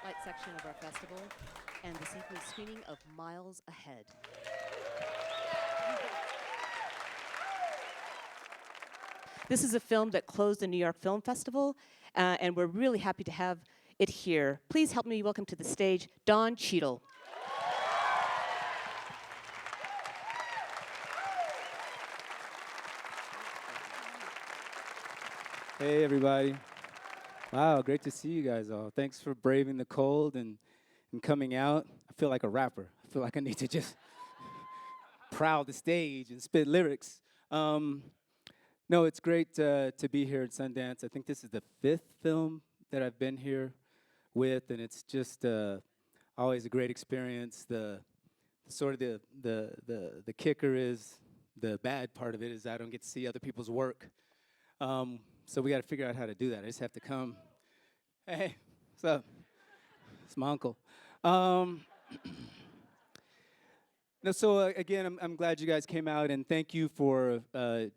spotlight section of our festival and the sequence screening of Miles Ahead. This is a film that closed the New York Film Festival, and we're really happy to have it here. Please help me welcome to the stage Don Cheadle. Hey, everybody. Wow, great to see you guys all. Thanks for braving the cold and coming out. I feel like a rapper. I feel like I need to just prowl the stage and spit lyrics. No, it's great to be here at Sundance. I think this is the 5th film that I've been here with, and it's just always a great experience. The kicker is, the bad part of it is I don't get to see other people's work. So we got to figure out how to do that. I just have to come. Hey, what's up? It's my uncle. No, so again, I'm glad you guys came out, and thank you for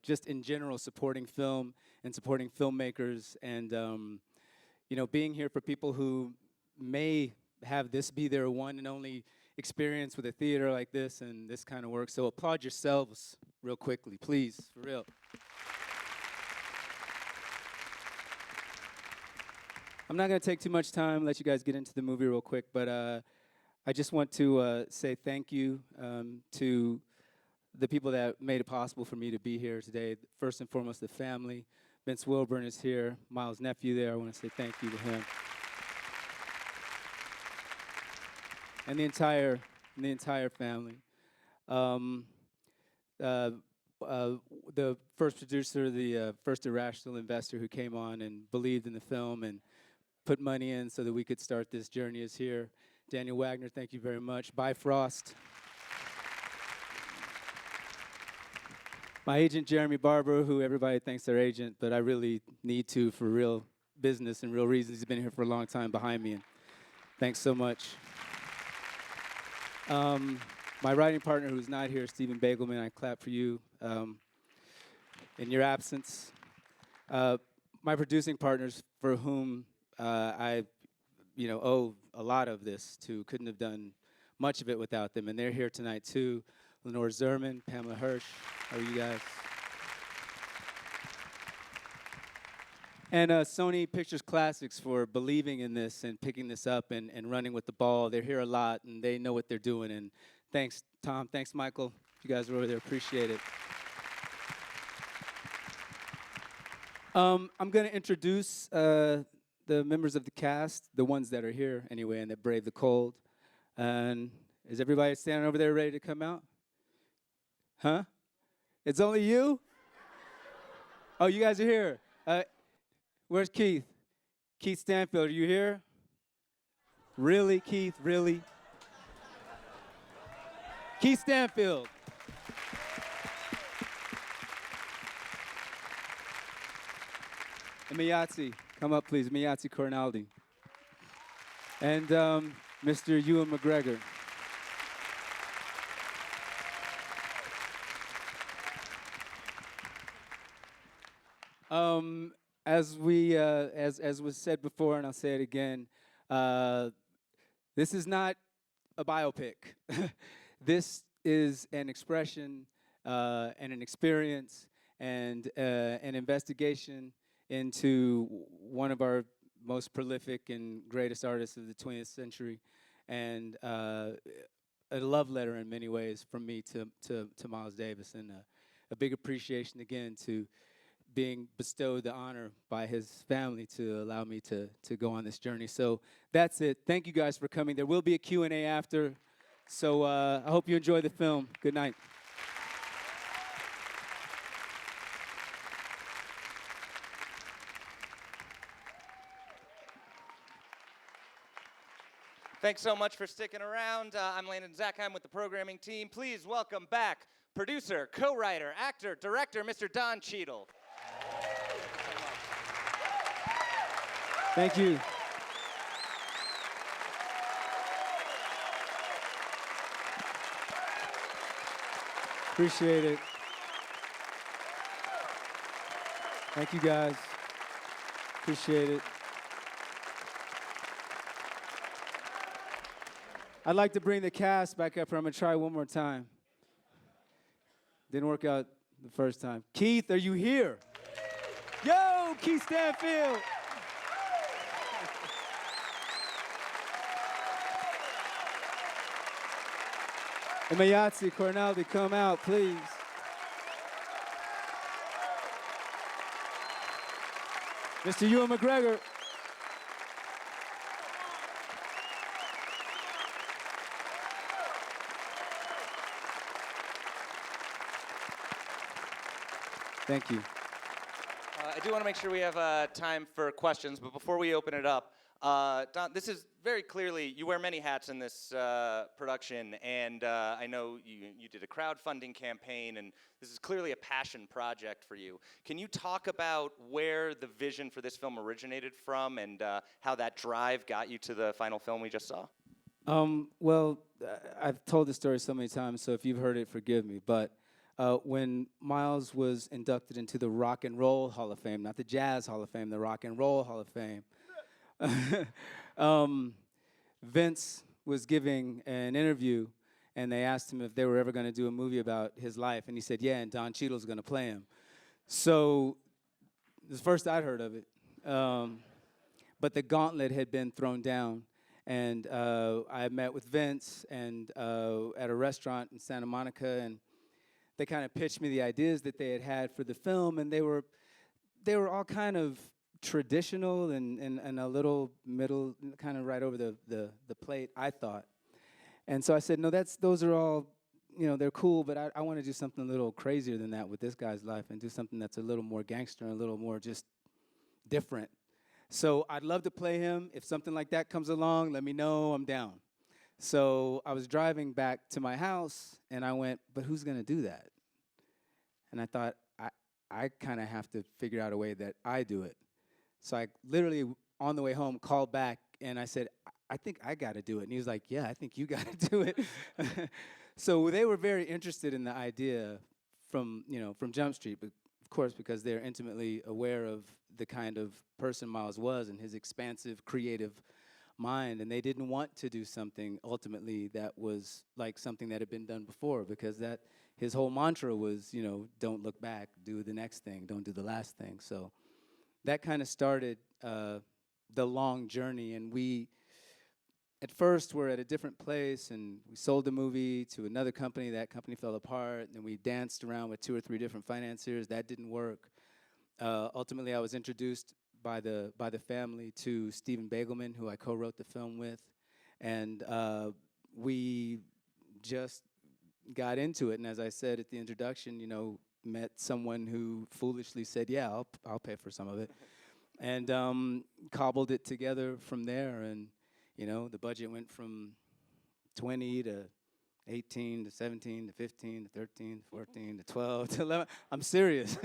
just in general supporting film and supporting filmmakers, and being here for people who may have this be their one and only experience with a theater like this and this kind of work. So applaud yourselves real quickly, please, for real. I'm not going to take too much time, let you guys get into the movie real quick, but I just want to say thank you to the people that made it possible for me to be here today. First and foremost, the family. Vince Wilburn is here, Miles' nephew there. I want to say thank you to him. And the entire family. The first producer, the first irrational investor who came on and believed in the film and put money in so that we could start this journey is here. Daniel Wagner, thank you very much. Bifrost. My agent, Jeremy Barber, who everybody thinks their agent, but I really need to for real business and real reasons. He's been here for a long time behind me, and thanks so much. My writing partner, who's not here, Stephen Bagelman, I clap for you in your absence. My producing partners, for whom I owe a lot of this to, couldn't have done much of it without them, and they're here tonight too. Lenore Zerman, Pamela Hirsch, how are you guys? And Sony Pictures Classics for believing in this and picking this up and running with the ball. They're here a lot, and they know what they're doing, and thanks, Tom, thanks, Michael. You guys are over there, appreciate it. I'm going to introduce the members of the cast, the ones that are here anyway, and that brave the cold. And is everybody standing over there ready to come out? Huh? It's only you? Oh, you guys are here. Where's Keith? Keith Stanfield, are you here? Really, Keith, really? Keith Stanfield. And Miyatsi, come up, please. Miyatsi Cornaldi. And Mr. Ewan McGregor. As was said before, and I'll say it again, this is not a biopic. This is an expression and an experience and an investigation into one of our most prolific and greatest artists of the 20th century, and a love letter in many ways from me to Miles Davis, and a big appreciation again to being bestowed the honor by his family to allow me to go on this journey. So that's it. Thank you guys for coming. There will be a Q&A after, so I hope you enjoy the film. Good night. Thanks so much for sticking around. I'm Landon Zackheim with the programming team. Please welcome back producer, co-writer, actor, director, Mr. Don Cheadle. Thank you. Appreciate it. Thank you, guys. Appreciate it. I'd like to bring the cast back up here. I'm going to try one more time. Didn't work out the first time. Keith, are you here? Yo, Keith Stanfield. And Mayatsi, Corneldi, come out, please. Mr. Ewan McGregor. Thank you. I do want to make sure we have time for questions, but before we open it up, Don, this is very clearly, you wear many hats in this production, and I know you did a crowdfunding campaign, and this is clearly a passion project for you. Can you talk about where the vision for this film originated from, and how that drive got you to the final film we just saw? Well, I've told this story so many times, so if you've heard it, forgive me, but when Miles was inducted into the Rock and Roll Hall of Fame, not the Jazz Hall of Fame, the Rock and Roll Hall of Fame, Vince was giving an interview, and they asked him if they were ever going to do a movie about his life, and he said, yeah, and Don Cheadle's going to play him. So it was the first I'd heard of it. But the gauntlet had been thrown down, and I met with Vince and at a restaurant in Santa Monica, and they kind of pitched me the ideas that they had for the film, and they were all kind of traditional and a little middle, kind of right over the plate, I thought. And so I said, no, those are all, they're cool, but I want to do something a little crazier than that with this guy's life and do something that's a little more gangster and a little more just different. So I'd love to play him. If something like that comes along, let me know, I'm down. So I was driving back to my house, and I went, but who's going to do that? And I thought, I kind of have to figure out a way that I do it. So I literally, on the way home, called back, and I said, I think I got to do it. And he was like, yeah, I think you got to do it. So they were very interested in the idea from Jump Street, but of course, because they're intimately aware of the kind of person Miles was and his expansive, creative mind, and they didn't want to do something ultimately that was like something that had been done before, because that his whole mantra was, don't look back, do the next thing, don't do the last thing. So that kind of started the long journey, and we at first were at a different place, and we sold the movie to another company. That company fell apart, and we danced around with 2 or 3 different financiers. That didn't work. Ultimately, I was introduced by the family to Stephen Bagelman, who I co-wrote the film with, and we just got into it. And as I said at the introduction, met someone who foolishly said, "Yeah, I'll pay for some of it," and cobbled it together from there. And the budget went from 20 to 18 to 17 to 15 to 13 to 14 to 12 to 11. I'm serious.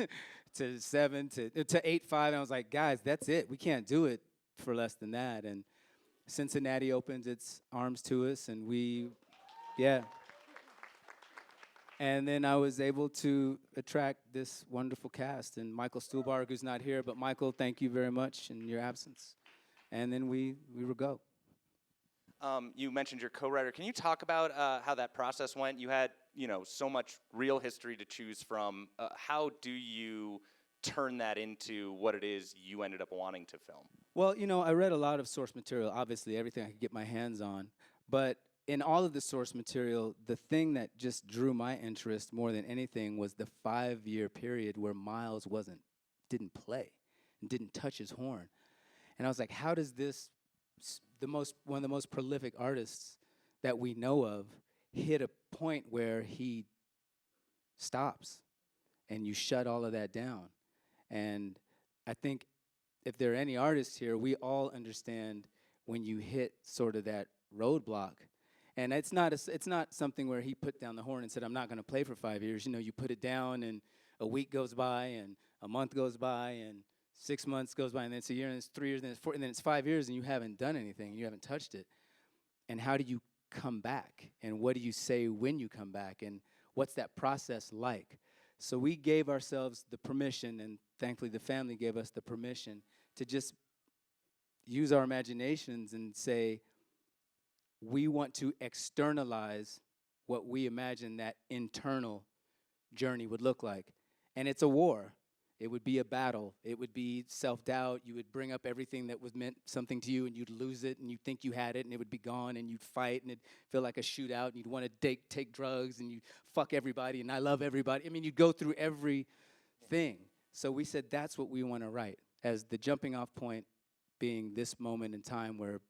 To 7 to 8.5. And I was like, guys, that's it. We can't do it for less than that. And Cincinnati opened its arms to us, and yeah. And then I was able to attract this wonderful cast, and Michael Stuhlbarg, who's not here, but Michael, thank you very much in your absence. And then we were go. You mentioned your co-writer. Can you talk about how that process went? You had, so much real history to choose from. How do you turn that into what it is you ended up wanting to film? Well, I read a lot of source material, obviously everything I could get my hands on. But in all of the source material, the thing that just drew my interest more than anything was the 5-year period where Miles didn't play and didn't touch his horn. And I was like, how does this, one of the most prolific artists that we know of, hit a point where he stops and you shut all of that down? And I think if there are any artists here, we all understand when you hit sort of that roadblock. And it's not something where he put down the horn and said, I'm not going to play for 5 years. You put it down, and a week goes by, and a month goes by, and 6 months goes by, and then it's a year, and it's 3 years, and it's 4, and then it's 5 years, and you haven't done anything, you haven't touched it. And how do you come back? And what do you say when you come back? And what's that process like? So we gave ourselves the permission, and thankfully the family gave us the permission to just use our imaginations and say, we want to externalize what we imagine that internal journey would look like. And it's a war. It would be a battle. It would be self-doubt. You would bring up everything that was meant something to you, and you'd lose it, and you'd think you had it, and it would be gone, and you'd fight, and it'd feel like a shootout, and you'd want to take drugs, and you'd fuck everybody, and I love everybody. I mean, you'd go through everything. So we said that's what we want to write, as the jumping off point being this moment in time where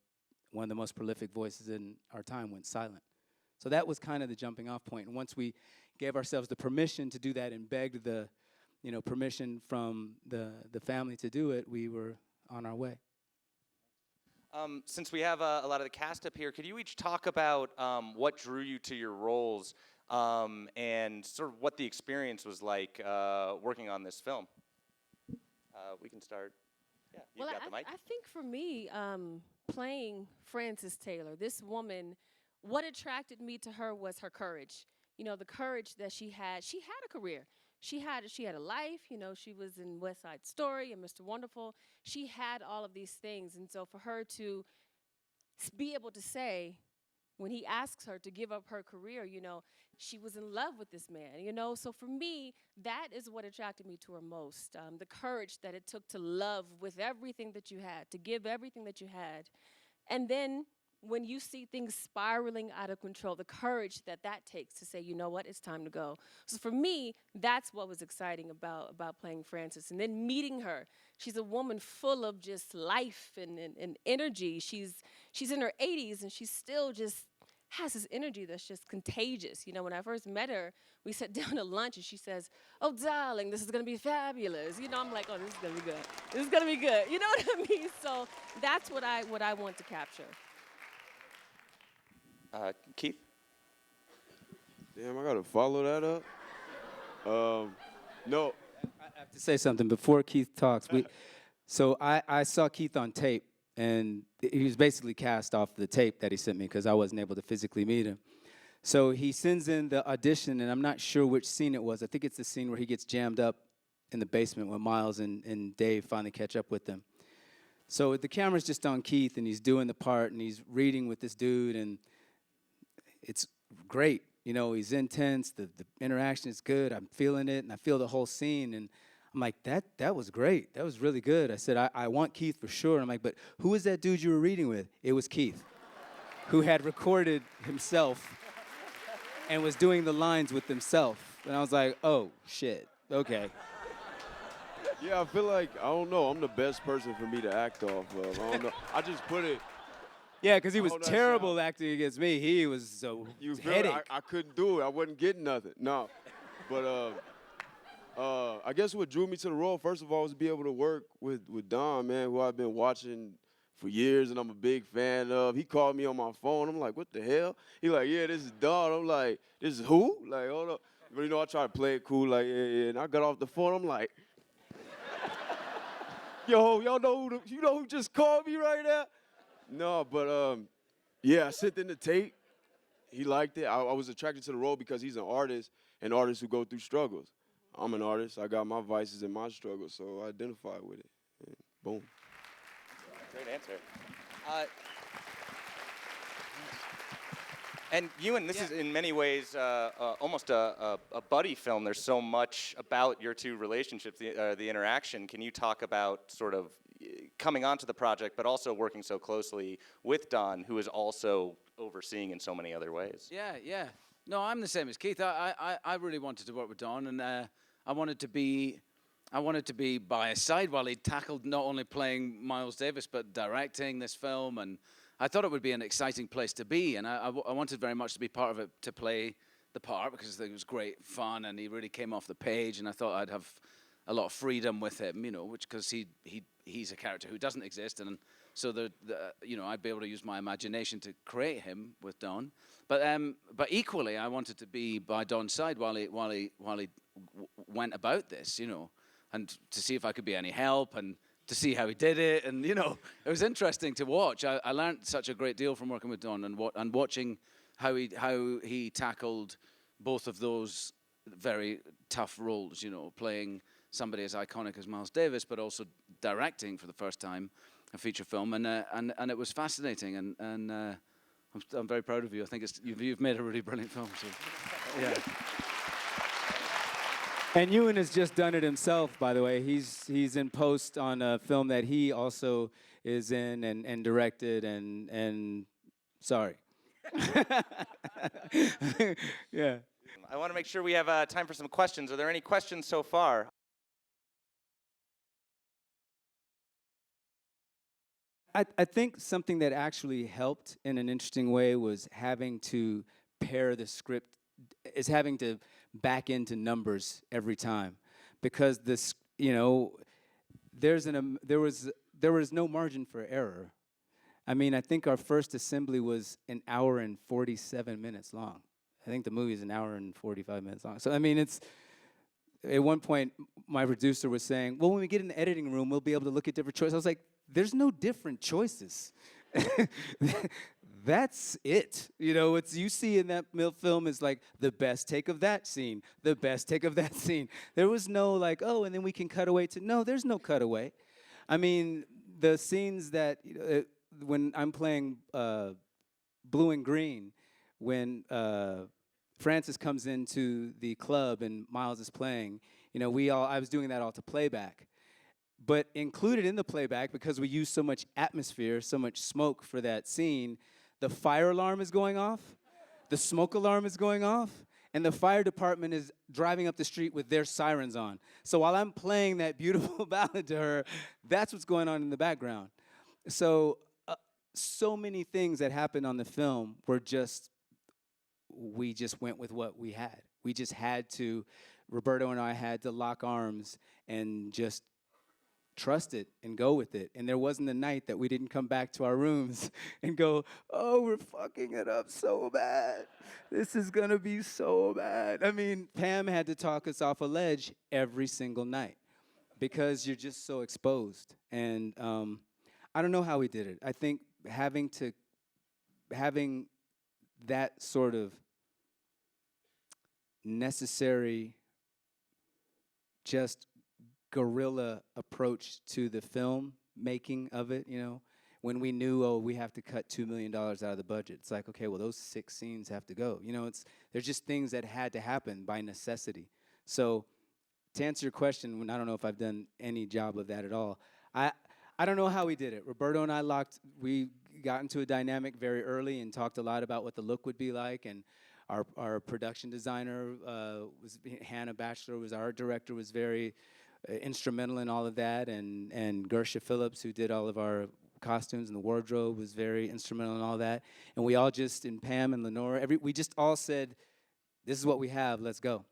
one of the most prolific voices in our time went silent. So that was kind of the jumping off point. And once we gave ourselves the permission to do that and begged the permission from the family to do it, we were on our way. Since we have a lot of the cast up here, could you each talk about what drew you to your roles and sort of what the experience was like working on this film? We can start. Yeah, you got the mic. I think for me, playing Frances Taylor, this woman, what attracted me to her was her courage. You know, the courage that she had. She had a career. She had a life. You know, she was in West Side Story and Mr. Wonderful. She had all of these things. And so for her to be able to say, when he asks her to give up her career, you know, she was in love with this man, you know. So for me, that is what attracted me to her most, the courage that it took to love with everything that you had, to give everything that you had. And then when you see things spiraling out of control, the courage that takes to say, you know what, it's time to go. So for me, that's what was exciting about playing Frances. And then meeting her, she's a woman full of just life and energy. She's in her 80s, and she still just has this energy that's just contagious. You know, when I first met her, we sat down to lunch, and she says, "Oh, darling, this is going to be fabulous." You know, I'm like, oh, this is going to be good. This is going to be good. You know what I mean? So that's what I want to capture. Keith? Damn, I gotta follow that up. No. I have to say something before Keith talks. So I saw Keith on tape, and he was basically cast off the tape that he sent me because I wasn't able to physically meet him. So he sends in the audition, and I'm not sure which scene it was. I think it's the scene where he gets jammed up in the basement when Miles and Dave finally catch up with them. So the camera's just on Keith, and he's doing the part, and he's reading with this dude, and it's great. You know, he's intense. The interaction is good. I'm feeling it, and I feel the whole scene. And I'm like, that was great. That was really good. I said, I want Keith for sure. I'm like, but who was that dude you were reading with? It was Keith, who had recorded himself and was doing the lines with himself. And I was like, oh, shit. Okay. Yeah, I feel like, I don't know, I'm the best person for me to act off of. I don't know. I just put it. Yeah, because he was that terrible sound. acting against me. He was so You feel headache. it? I couldn't do it. I wasn't getting nothing. No. But I guess what drew me to the role, first of all, was to be able to work with Don, man, who I've been watching for years and I'm a big fan of. He called me on my phone. I'm like, what the hell? He like, yeah, this is Don. I'm like, this is who? Like, hold up. But, you know, I try to play it cool, like, yeah. And I got off the phone. I'm like, yo, y'all know who just called me right now? No, but yeah, I sent in the tape. He liked it. I was attracted to the role because he's an artist, and artists who go through struggles. I'm an artist. I got my vices and my struggles, so I identify with it. And boom. Great answer. And Ewan, this is in many ways almost a buddy film. There's so much about your two relationships, the interaction. Can you talk about sort of coming onto the project, but also working so closely with Don, who is also overseeing in so many other ways? Yeah. No, I'm the same as Keith. I really wanted to work with Don, and I wanted to be by his side while he tackled not only playing Miles Davis, but directing this film. And I thought it would be an exciting place to be, and I wanted very much to be part of it, to play the part, because it was great fun, and he really came off the page, and I thought I'd have a lot of freedom with him, you know, which because he's a character who doesn't exist, and so I'd be able to use my imagination to create him with Don. But equally, I wanted to be by Don's side while he went about this, you know, and to see if I could be any help, and to see how he did it, and you know, it was interesting to watch. I learned such a great deal from working with Don and watching how he tackled both of those very tough roles, you know, playing somebody as iconic as Miles Davis, but also directing for the first time a feature film, and it was fascinating, and I'm very proud of you. I think you've made a really brilliant film. So, yeah. And Ewan has just done it himself, by the way. He's in post on a film that he also is in and directed and sorry. Yeah. I want to make sure we have time for some questions. Are there any questions so far? I think something that actually helped in an interesting way was having to pair the script, is having to back into numbers every time, because this, there was no margin for error. I mean, I think our first assembly was an hour and 47 minutes long. I think the movie is an hour and 45 minutes long. So I mean, it's. At one point, my producer was saying, well, when we get in the editing room, we'll be able to look at different choices. I was like, there's no different choices. That's it. What you see in that film is like the best take of that scene, the best take of that scene. There was no like, oh, and then we can cut away to, no, there's no cutaway. I mean, the scenes that, when I'm playing Blue and Green, when Francis comes into the club and Miles is playing, I was doing that all to playback. But included in the playback, because we use so much atmosphere, so much smoke for that scene, the fire alarm is going off, the smoke alarm is going off, and the fire department is driving up the street with their sirens on. So while I'm playing that beautiful ballad to her, that's what's going on in the background. So many things that happened on the film were we just went with what we had. We just had to, Roberto and I had to lock arms and just trust it and go with it. And there wasn't a night that we didn't come back to our rooms and go, oh, we're fucking it up so bad. This is gonna be so bad. I mean, Pam had to talk us off a ledge every single night because you're just so exposed. And I don't know how we did it. I think having that sort of necessary, just guerrilla approach to the film making of it, when we knew, oh, we have to cut $2 million out of the budget. It's like, okay, well, those 6 scenes have to go. There's just things that had to happen by necessity. So to answer your question, I don't know if I've done any job of that at all. I don't know how we did it. Roberto and I we got into a dynamic very early and talked a lot about what the look would be like. And our production designer, Hannah Batchelor, was our art director, was very instrumental in all of that. And Gersha Phillips, who did all of our costumes and the wardrobe, was very instrumental in all that. And we all just, and Pam and Lenora, we just all said, this is what we have, let's go.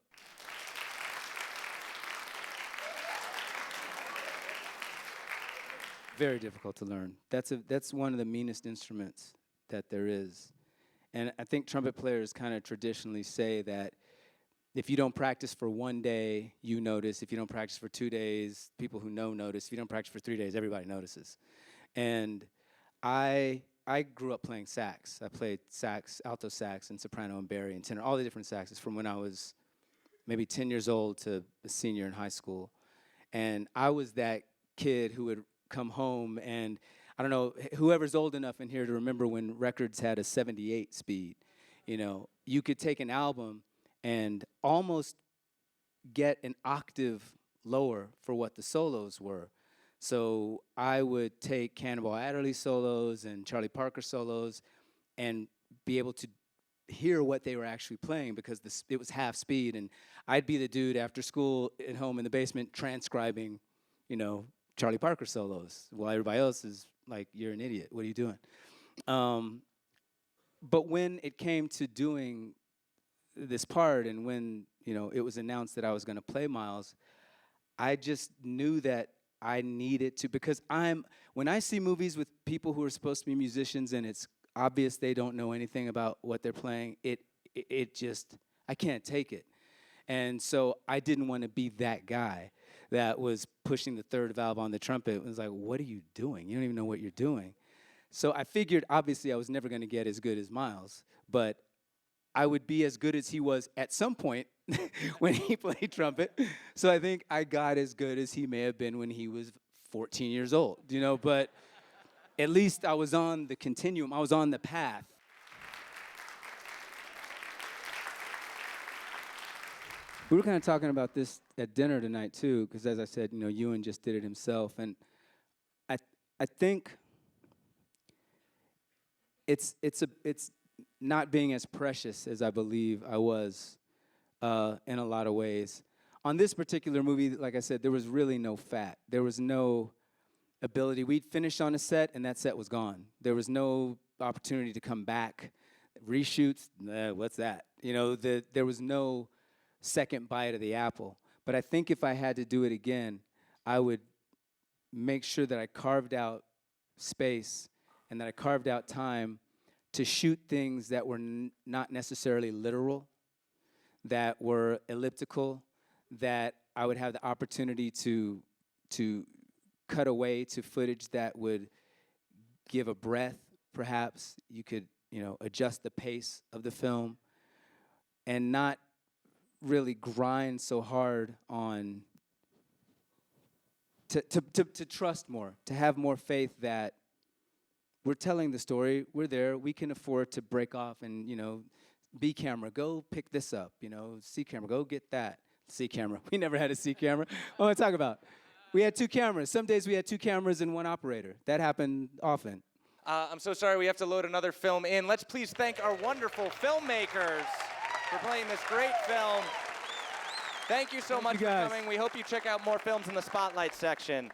Very difficult to learn. That's one of the meanest instruments that there is. And I think trumpet players kind of traditionally say that if you don't practice for 1 day, you notice. If you don't practice for 2 days, people who know notice. If you don't practice for 3 days, everybody notices. And I grew up playing sax. I played sax, alto sax, and soprano and bari and tenor, all the different saxes from when I was maybe 10 years old to a senior in high school. And I was that kid who would come home and, I don't know, whoever's old enough in here to remember when records had a 78 speed, you could take an album and almost get an octave lower for what the solos were. So I would take Cannonball Adderley solos and Charlie Parker solos and be able to hear what they were actually playing because it was half speed. And I'd be the dude after school at home in the basement transcribing, Charlie Parker solos, while everybody else is like, you're an idiot, what are you doing? But when it came to doing this part and when, it was announced that I was gonna play Miles, I just knew that I needed to, because when I see movies with people who are supposed to be musicians and it's obvious they don't know anything about what they're playing, it just, I can't take it. And so I didn't want to be that guy that was pushing the third valve on the trumpet. It was like, what are you doing? You don't even know what you're doing. So I figured, obviously, I was never going to get as good as Miles, but I would be as good as he was at some point when he played trumpet. So I think I got as good as he may have been when he was 14 years old, but at least I was on the continuum. I was on the path. We were kind of talking about this at dinner tonight too, because as I said, Ewan just did it himself, and I think it's not being as precious as I believe I was in a lot of ways. On this particular movie, like I said, there was really no fat. There was no ability. We'd finished on a set, and that set was gone. There was no opportunity to come back. Reshoots, what's that? There was no second bite of the apple. But I think if I had to do it again, I would make sure that I carved out space and that I carved out time to shoot things that were not necessarily literal, that were elliptical, that I would have the opportunity to cut away to footage that would give a breath, perhaps. You could, adjust the pace of the film and not really grind so hard on to trust more, to have more faith that we're telling the story, we're there, we can afford to break off and, B camera, go pick this up, C camera, go get that. C camera, we never had a C camera. What am I talking about? We had 2 cameras. Some days we had 2 cameras and 1 operator. That happened often. I'm so sorry we have to load another film in. Let's please thank our wonderful filmmakers for playing this great film. Thank you so much for coming. We hope you check out more films in the Spotlight section.